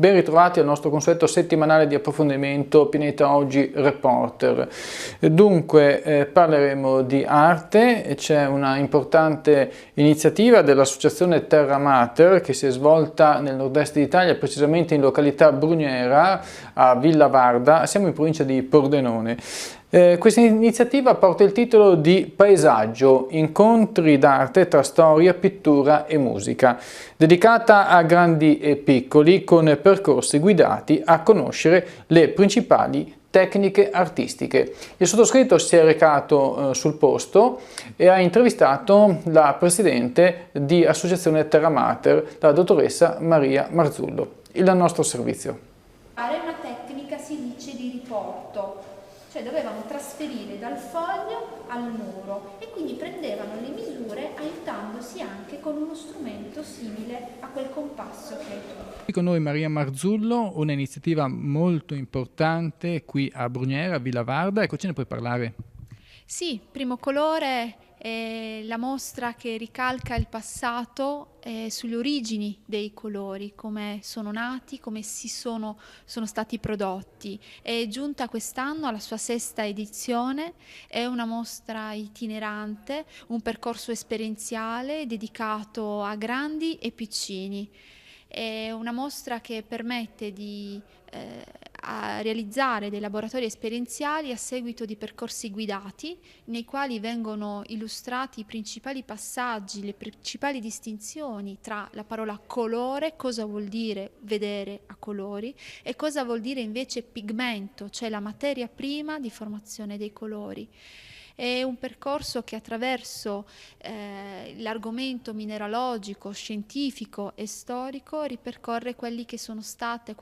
Ben ritrovati al nostro consueto settimanale di approfondimento Pineta Oggi Reporter. Dunque parleremo di arte. C'è una importante iniziativa dell'associazione Terra Mater che si è svolta nel nord-est d'Italia, precisamente in località Brugnera a Villa Varda, siamo in provincia di Pordenone. Questa iniziativa porta il titolo di Paesaggio, incontri d'arte tra storia, pittura e musica, dedicata a grandi e piccoli con percorsi guidati a conoscere le principali tecniche artistiche. Il sottoscritto si è recato sul posto e ha intervistato la presidente di Associazione Terra Mater, la dottoressa Maria Marzullo. Il nostro servizio. Fare una tecnica, si dice, di riporto. Cioè dovevano trasferire dal foglio al muro e quindi prendevano le misure aiutandosi anche con uno strumento simile a quel compasso che hai tu. Con noi Maria Marzullo, un'iniziativa molto importante qui a Brugnera, a Villa Varda. Ecco, ce ne puoi parlare? Sì, Primo Colore è la mostra che ricalca il passato sulle origini dei colori, come sono nati, come sono stati prodotti. È giunta quest'anno alla sua 6ª edizione, è una mostra itinerante, un percorso esperienziale dedicato a grandi e piccini. È una mostra che permette di a realizzare dei laboratori esperienziali a seguito di percorsi guidati nei quali vengono illustrati i principali passaggi, le principali distinzioni tra la parola colore, cosa vuol dire vedere a colori, e cosa vuol dire invece pigmento, cioè la materia prima di formazione dei colori. È un percorso che attraverso l'argomento mineralogico, scientifico e storico ripercorre quelle che sono state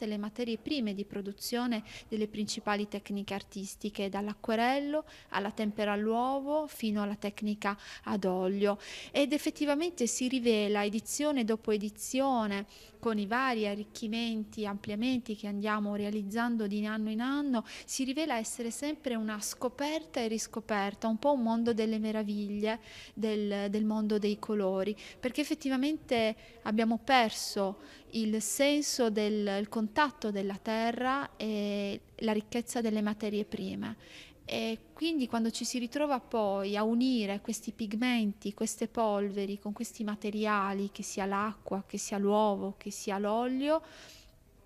le materie prime di produzione delle principali tecniche artistiche, dall'acquerello alla tempera all'uovo fino alla tecnica ad olio, ed effettivamente si rivela edizione dopo edizione, con i vari arricchimenti, ampliamenti che andiamo realizzando di anno in anno, si rivela essere sempre una scoperta e riscoperta, un po' un mondo delle meraviglie del mondo dei colori, perché effettivamente abbiamo perso il senso del contatto della terra e la ricchezza delle materie prime. E quindi quando ci si ritrova poi a unire questi pigmenti, queste polveri con questi materiali, che sia l'acqua, che sia l'uovo, che sia l'olio,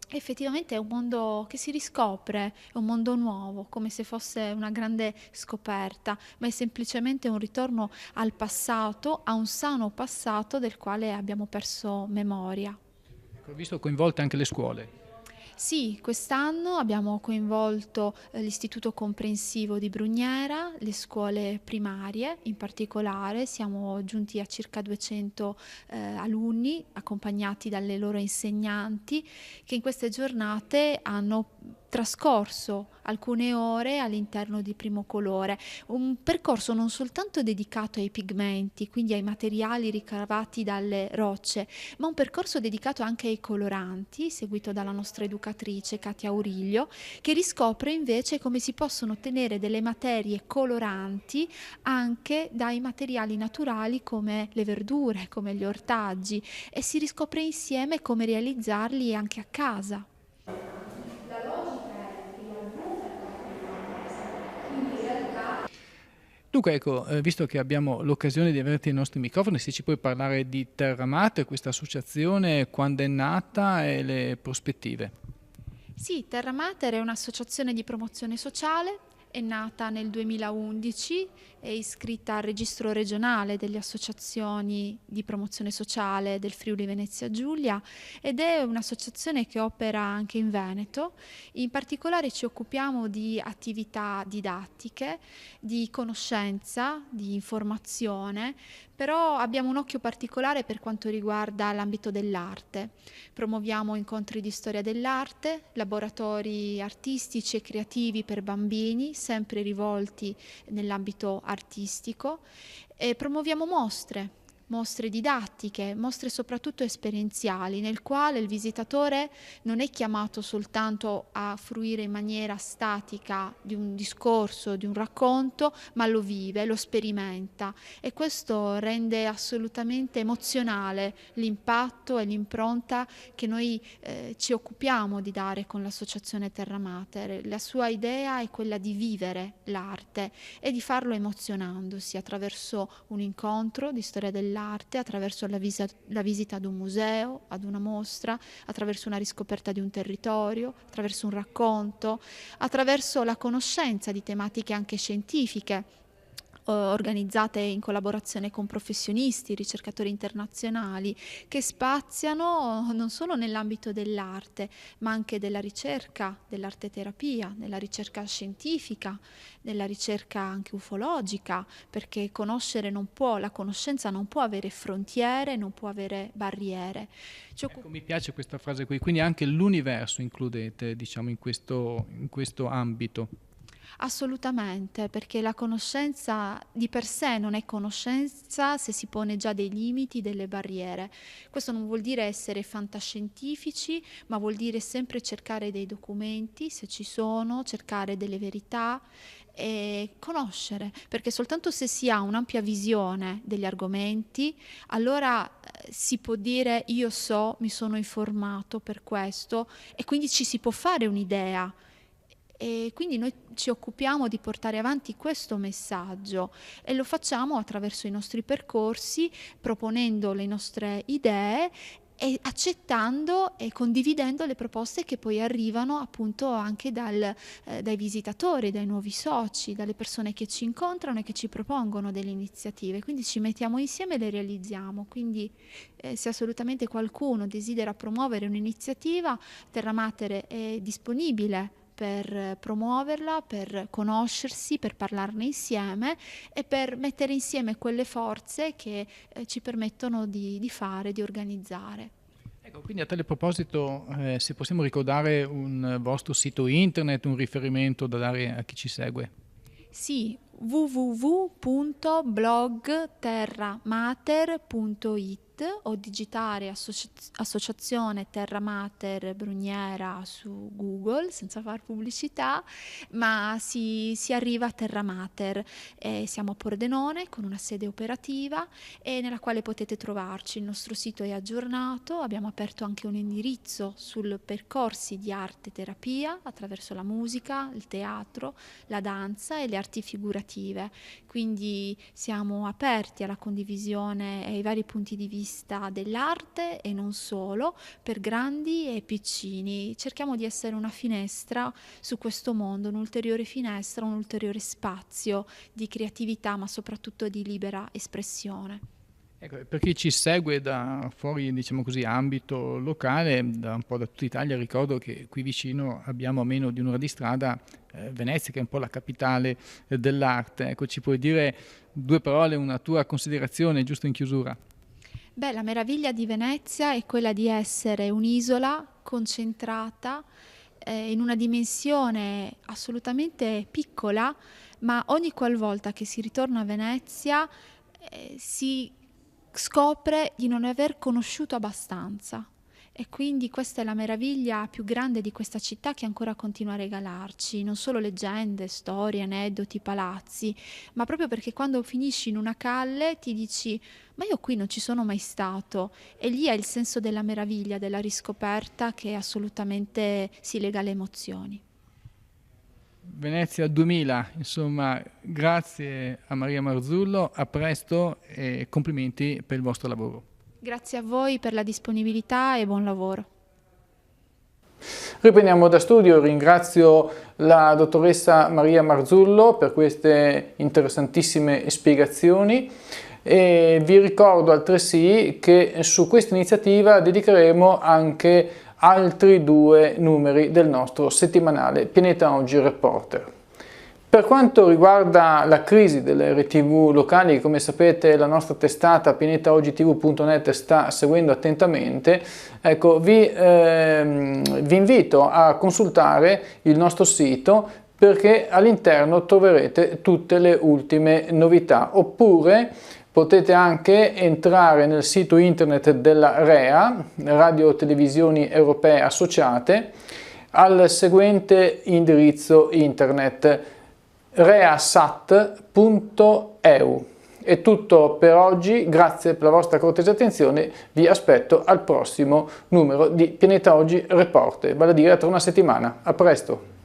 effettivamente è un mondo che si riscopre, è un mondo nuovo, come se fosse una grande scoperta, ma è semplicemente un ritorno al passato, a un sano passato del quale abbiamo perso memoria. Ho visto coinvolte anche le scuole. Sì, quest'anno abbiamo coinvolto l'Istituto Comprensivo di Brugnera, le scuole primarie in particolare, siamo giunti a circa 200 alunni accompagnati dalle loro insegnanti che in queste giornate hanno trascorso alcune ore all'interno di Primo Colore, un percorso non soltanto dedicato ai pigmenti, quindi ai materiali ricavati dalle rocce, ma un percorso dedicato anche ai coloranti, seguito dalla nostra educatrice Katia Auriglio, che riscopre invece come si possono ottenere delle materie coloranti anche dai materiali naturali come le verdure, come gli ortaggi, e si riscopre insieme come realizzarli anche a casa. Dunque ecco, visto che abbiamo l'occasione di averti ai nostri microfoni, se ci puoi parlare di Terra Mater, questa associazione, quando è nata e le prospettive. Sì, Terra Mater è un'associazione di promozione sociale, è nata nel 2011, è iscritta al registro regionale delle associazioni di promozione sociale del Friuli Venezia Giulia ed è un'associazione che opera anche in Veneto. In particolare ci occupiamo di attività didattiche, di conoscenza, di informazione, però abbiamo un occhio particolare per quanto riguarda l'ambito dell'arte. Promuoviamo incontri di storia dell'arte, laboratori artistici e creativi per bambini, sempre rivolti nell'ambito artistico, e promuoviamo mostre mostre didattiche, mostre soprattutto esperienziali, nel quale il visitatore non è chiamato soltanto a fruire in maniera statica di un discorso, di un racconto, ma lo vive, lo sperimenta, e questo rende assolutamente emozionale l'impatto e l'impronta che noi ci occupiamo di dare con l'associazione Terra Mater. La sua idea è quella di vivere l'arte e di farlo emozionandosi attraverso un incontro di storia dell'arte, attraverso la visita ad un museo, ad una mostra, attraverso una riscoperta di un territorio, attraverso un racconto, attraverso la conoscenza di tematiche anche scientifiche, organizzate in collaborazione con professionisti, ricercatori internazionali, che spaziano non solo nell'ambito dell'arte, ma anche della ricerca, dell'arte terapia, della ricerca scientifica, della ricerca anche ufologica, perché la conoscenza non può avere frontiere, non può avere barriere. Ecco, mi piace questa frase qui, quindi anche l'universo includete, diciamo, in questo ambito. Assolutamente, perché la conoscenza di per sé non è conoscenza se si pone già dei limiti, delle barriere. Questo non vuol dire essere fantascientifici, ma vuol dire sempre cercare dei documenti, se ci sono, cercare delle verità e conoscere, perché soltanto se si ha un'ampia visione degli argomenti, allora si può dire io so, mi sono informato per questo, e quindi ci si può fare un'idea. E quindi noi ci occupiamo di portare avanti questo messaggio e lo facciamo attraverso i nostri percorsi, proponendo le nostre idee e accettando e condividendo le proposte che poi arrivano appunto anche dai visitatori, dai nuovi soci, dalle persone che ci incontrano e che ci propongono delle iniziative. Quindi ci mettiamo insieme e le realizziamo. Quindi se assolutamente qualcuno desidera promuovere un'iniziativa, Terra Mater è disponibile per promuoverla, per conoscersi, per parlarne insieme e per mettere insieme quelle forze che ci permettono di fare, di organizzare. Ecco, quindi a tale proposito, se possiamo ricordare un vostro sito internet, un riferimento da dare a chi ci segue. Sì, www.blogterramater.it o digitare associazione Terra Mater Bruniera su Google senza far pubblicità, ma si arriva a Terra Mater. Siamo a Pordenone con una sede operativa e nella quale potete trovarci. Il nostro sito è aggiornato, abbiamo aperto anche un indirizzo sul percorsi di arte terapia attraverso la musica, il teatro, la danza e le arti figurative. Quindi siamo aperti alla condivisione e ai vari punti di vista dell'arte e non solo, per grandi e piccini. Cerchiamo di essere una finestra su questo mondo, un'ulteriore finestra, un ulteriore spazio di creatività, ma soprattutto di libera espressione. Ecco, per chi ci segue da fuori, diciamo così, ambito locale, da un po' da tutta Italia, ricordo che qui vicino abbiamo a meno di un'ora di strada Venezia, che è un po' la capitale dell'arte. Ecco, ci puoi dire due parole, una tua considerazione, giusto in chiusura? Beh, la meraviglia di Venezia è quella di essere un'isola concentrata in una dimensione assolutamente piccola, ma ogni qualvolta che si ritorna a Venezia si scopre di non aver conosciuto abbastanza. E quindi questa è la meraviglia più grande di questa città, che ancora continua a regalarci, non solo leggende, storie, aneddoti, palazzi, ma proprio perché quando finisci in una calle ti dici ma io qui non ci sono mai stato, e lì è il senso della meraviglia, della riscoperta, che assolutamente si lega alle emozioni. Venezia 2000, insomma, grazie a Maria Marzullo, a presto e complimenti per il vostro lavoro. Grazie a voi per la disponibilità e buon lavoro. Riprendiamo da studio, ringrazio la dottoressa Maria Marzullo per queste interessantissime spiegazioni e vi ricordo altresì che su questa iniziativa dedicheremo anche altri 2 numeri del nostro settimanale Pianeta Oggi Reporter. Per quanto riguarda la crisi delle RTV locali, come sapete la nostra testata pianetaogitv.net sta seguendo attentamente. Ecco, vi invito a consultare il nostro sito, perché all'interno troverete tutte le ultime novità, oppure Potete anche entrare nel sito internet della REA, Radio Televisioni Europee Associate, al seguente indirizzo internet: reasat.eu. È tutto per oggi, grazie per la vostra cortese attenzione, vi aspetto al prossimo numero di Pianeta Oggi Report, vale a dire tra una settimana. A presto!